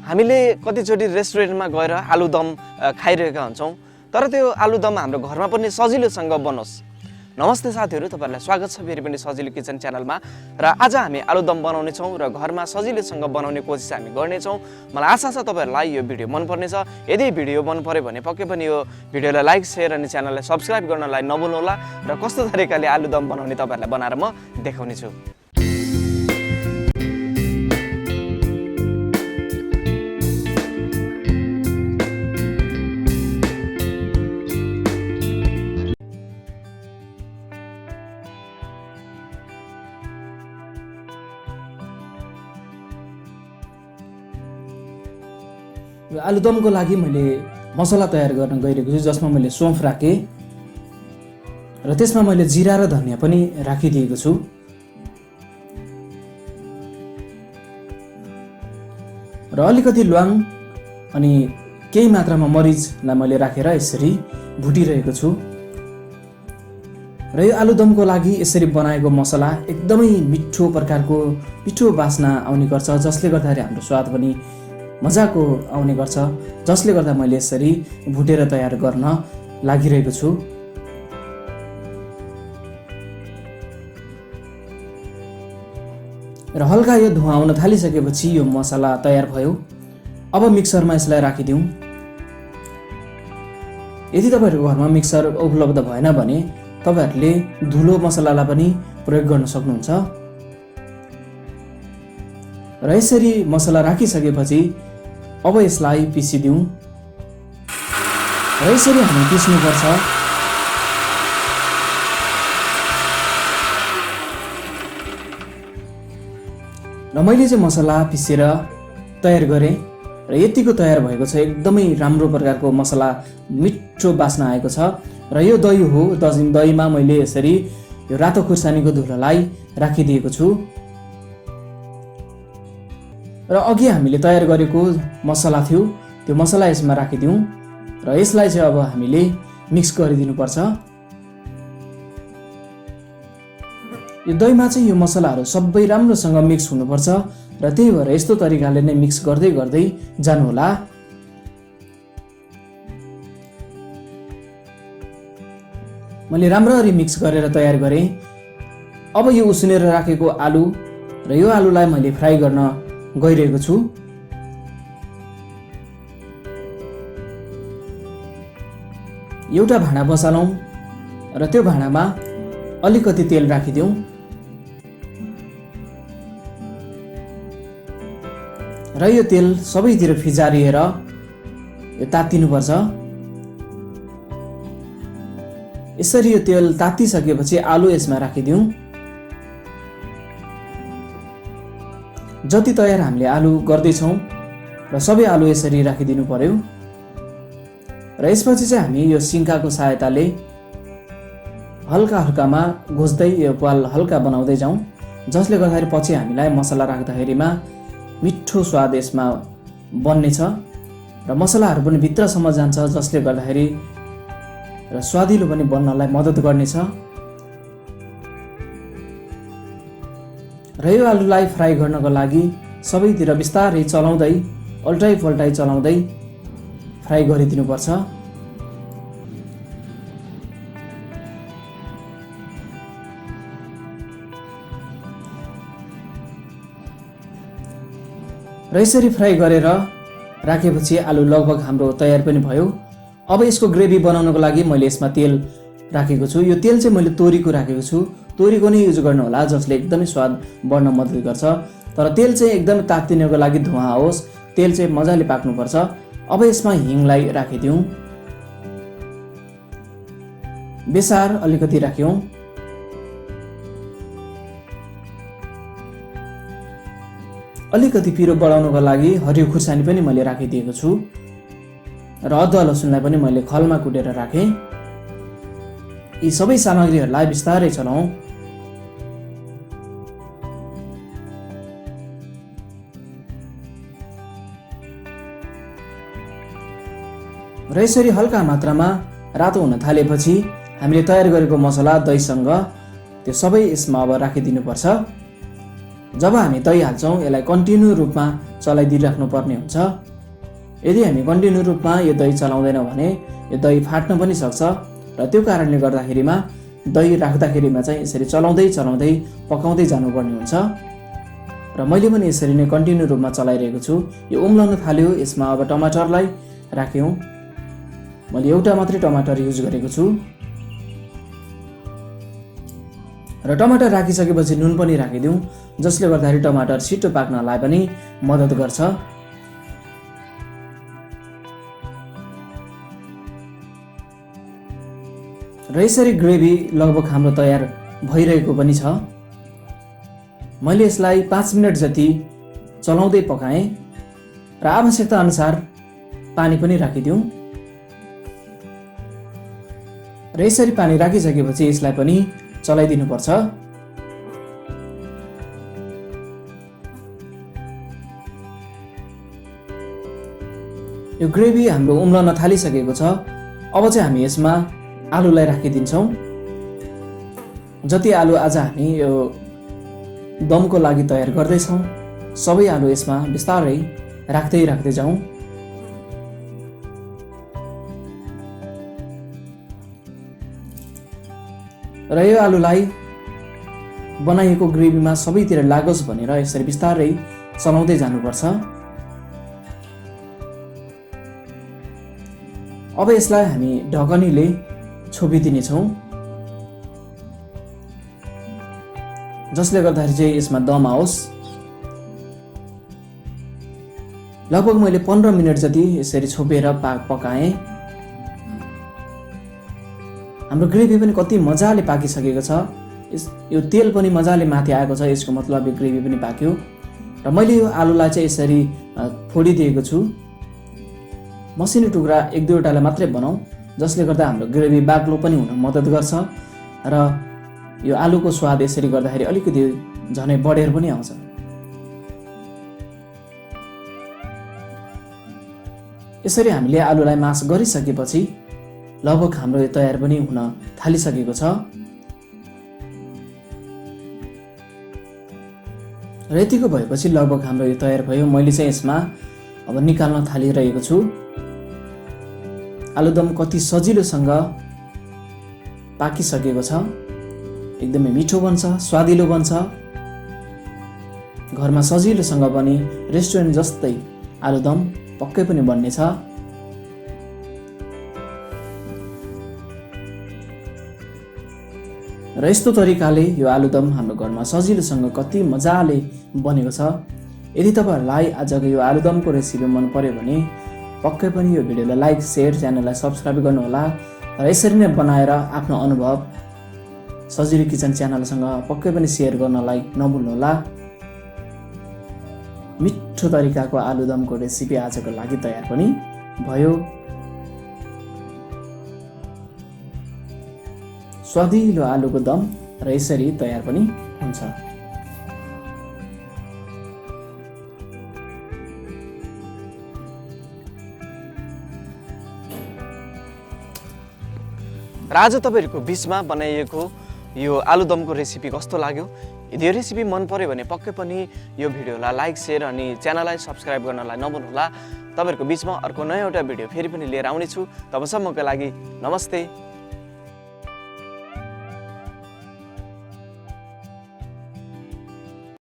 हामीले कतिचोटि रेस्टुरेन्टमा गएर आलुदम खाइरहेका हुन्छौँ, तर त्यो आलुदम हाम्रो घरमा पनि सजिलोसँग बनोस्। नमस्ते साथीहरू, तपाईँहरूलाई स्वागत छ फेरि पनि सजिलो किचन च्यानलमा। र आज हामी आलुदम बनाउने छौँ र घरमा सजिलोसँग बनाउने कोसिस हामी गर्नेछौँ। मलाई आशा छ तपाईँहरूलाई यो भिडियो मनपर्नेछ। यदि भिडियो मन पर्यो भने पक्कै पनि यो भिडियोलाई लाइक, सेयर अनि च्यानललाई सब्सक्राइब गर्नलाई नभुल्नुहोला। र कस्तो तरिकाले आलुदम बनाउने तपाईँहरूलाई बनाएर म देखाउने छु। आलुदमको लागि मैले मसला तयार गर्न गइरहेको छु, जसमा मैले सौफ राखेँ र त्यसमा मैले जिरा र धनिया पनि राखिदिएको छु। र अलिकति ल्वाङ अनि केही मात्रामा मरिचलाई मैले राखेर यसरी भुटिरहेको छु। र यो आलुदमको लागि यसरी बनाएको मसला एकदमै मिठो बास्ना आउने गर्छ, जसले गर्दाखेरि हाम्रो स्वाद पनि मजाको आउने गर्छ, जसले गर्दा मैले यसरी भुटेर तयार गर्न लागिरहेको छु। र हल्का यो धुवा आउन थालिसकेपछि यो मसला तयार भयो। अब मिक्सरमा यसलाई राखिदिउँ। यदि तपाईँहरूको घरमा मिक्सर उपलब्ध भएन भने तपाईँहरूले धुलो मसलालाई पनि प्रयोग गर्न सक्नुहुन्छ। र यसरी मसला राखिसकेपछि अब यसलाई पिसिदिउँ। र यसरी हामी पिस्नुपर्छ। र मैले चाहिँ मसला पिसेर तयार गरेँ र यतिको तयार भएको छ। एकदमै राम्रो प्रकारको मसला, मिठो बास्ना आएको छ। र यो दही हो। दहीमा मैले यसरी यो रातो खुर्सानीको धुलोलाई राखिदिएको छु। र अघि हामीले तयार गरेको मसला थियो, त्यो मसला यसमा राखिदिउँ। र यसलाई चाहिँ अब हामीले मिक्स गरिदिनुपर्छ। यो दहीमा चाहिँ यो मसलाहरू सबै राम्रोसँग मिक्स हुनुपर्छ र त्यही भएर यस्तो तरिकाले नै मिक्स गर्दै गर्दै जानुहोला। मैले राम्ररी मिक्स गरेर तयार गरेँ। अब यो उसिनेर राखेको आलु र यो आलुलाई मैले फ्राई गर्न गइरहेको छु। एउटा भाँडा बसालौँ र त्यो भाँडामा अलिकति तेल राखिदिउँ। र यो तेल सबैतिर फिजारिएर यो तात्तिनुपर्छ। यसरी यो तेल तात्तिसकेपछि आलु यसमा राखिदिउँ। जति तयार हामीले आलु गर्दैछौँ र सबै आलु यसरी राखिदिनु पर्यो। र यसपछि चाहिँ हामी यो सिन्काको सहायताले हल्कामा घोच्दै यो पाल हल्का बनाउँदै जाउँ, जसले गर्दाखेरि पछि हामीलाई मसला राख्दाखेरिमा मिठो स्वाद यसमा बन्नेछ र मसलाहरू पनि भित्रसम्म जान्छ, जसले गर्दाखेरि र स्वादिलो पनि बन्नलाई मद्दत गर्नेछ। र यो आलुलाई फ्राई गर्नको लागि सबैतिर बिस्तारै चलाउँदै अल्टाइ पल्टाइ चलाउँदै फ्राई गरिदिनुपर्छ। र यसरी फ्राई गरेर राखेपछि आलु लगभग हाम्रो तयार पनि भयो। अब यसको ग्रेभी बनाउनको लागि मैले यसमा तेल राखेको छु। यो तेल चाहिँ मैले तोरीको राखेको छु। तोरीको नै युज गर्नु होला, जसले एकदमै स्वाद बढ्न मद्दत गर्छ। तर तेल चाहिँ एकदमै तात्तिनको लागि धुवा आओस्, तेल चाहिँ मजाले पाक्नुपर्छ। अब यसमा हिङलाई राखिदिउँ। बेसार अलिकति राख्यौँ। अलिकति पिरो बढाउनको लागि हरियो खुर्सानी पनि मैले राखिदिएको छु। र अदुवा लसुनलाई पनि मैले खलमा कुटेर राखेँ। यी सबै सामग्रीहरूलाई बिस्तारै चलाउँ। र यसरी हल्का मात्रामा रातो हुन थालेपछि हामीले तयार गरेको मसला दहीसँग त्यो सबै यसमा अब राखिदिनुपर्छ। जब हामी दही हाल्छौँ यसलाई कन्टिन्यू रूपमा चलाइदिइराख्नु पर्ने हुन्छ। यदि हामी कन्टिन्यू रूपमा यो दही चलाउँदैनौँ भने यो दही फाट्न पनि सक्छ र त्यो कारणले गर्दाखेरिमा दही राख्दाखेरिमा चाहिँ यसरी चलाउँदै चलाउँदै पकाउँदै जानुपर्ने हुन्छ। र मैले पनि यसरी नै कन्टिन्यू रूपमा चलाइरहेको छु। यो उम्लन थाल्यो, यसमा अब टमाटरलाई राख्यौँ। मैले एउटा मात्रै टमाटर युज गरेको छु र टमाटर राखिसकेपछि नुन पनि राखिदिउँ, जसले गर्दाखेरि टमाटर छिटो पाक्नलाई पनि मद्दत गर्छ। र यसरी ग्रेभी लगभग हाम्रो तयार भइरहेको पनि छ। मैले यसलाई 5 मिनट जति चलाउँदै पकाएँ र आवश्यकता अनुसार पानी पनि राखिदिउँ। र यसरी पानी राखिसकेपछि यसलाई पनि चलाइदिनुपर्छ। यो ग्रेभी हाम्रो उम्लन थालिसकेको छ। अब चाहिँ हामी यसमा आलुलाई राखिदिन्छौँ। जति आलु आज हामी यो दमको लागि तयार गर्दैछौँ सबै आलु यसमा बिस्तारै राख्दै जाउँ। र यो आलुलाई बनाइएको ग्रेभीमा सबैतिर लागोस् भनेर यसरी बिस्तारै चलाउँदै जानुपर्छ। अब यसलाई हामी ढकनीले छोपिदिनेछौँ, जसले गर्दाखेरि चाहिँ यसमा दम आओस्। लगभग मैले 15 मिनट जति यसरी छोपेर पकाएँ। हाम्रो ग्रेभी पनि कति मजाले पाकिसकेको छ। यो तेल पनि मजाले माथि आएको छ, यसको मतलब यो ग्रेभी पनि पाक्यो। र मैले यो आलुलाई चाहिँ यसरी फोडिदिएको छु। मसिनो टुक्रा 1-2वटालाई मात्रै बनाऊ, जसले गर्दा हाम्रो ग्रेभी बाक्लो पनि हुन मद्दत गर्छ र यो आलुको स्वाद यसरी गर्दाखेरि अलिकति झनै बढेर पनि आउँछ। यसरी हामीले आलुलाई मास गरिसकेपछि लगभग हाम्रो यो तयार पनि हुन थालिसकेको छ। र यतिको भएपछि लगभग हाम्रो यो तयार भयो। मैले चाहिँ यसमा अब निकाल्न थालिरहेको छु। आलुदम कति सजिलोसँग पाकिसकेको छ। एकदमै मिठो बन्छ, स्वादिलो बन्छ। घरमा सजिलोसँग पनि रेस्टुरेन्ट जस्तै आलुदम पक्कै पनि बन्नेछ। र यस्तो तरिकाले यो आलुदम हाम्रो घरमा सजिलोसँग कति मजाले बनेको छ। यदि तपाईहरुलाई आजको यो आलुदमको रेसिपी मन पर्यो भने पक्कै पनि यो भिडियोलाई लाइक, शेयर, च्यानललाई सब्स्क्राइब गर्नुहोला र यसरी नै बनाएर आफ्नो अनुभव सजिलो किचन च्यानलसँग पक्कै पनि शेयर गर्नलाई नभुल्नुहोला। मिठो तरिकाको आलुदमको रेसिपी आजको लागि तयार पनि भयो। स्वादिलो आलुको दम र यसरी तयार पनि हुन्छ। र आज तपाईहरुको बीचमा बनाइएको यो आलुदमको रेसिपी कस्तो लाग्यो? यदि यो रेसिपी मन पर्यो भने पक्कै पनि यो भिडियोलाई लाइक, शेयर अनि च्यानललाई सब्स्क्राइब गर्नलाई नभुल्नुहोला। तपाईहरुको बीचमा अर्को नयाँ एउटा भिडियो फेरि पनि लिएर आउने छु। तबसम्मको लागि नमस्ते।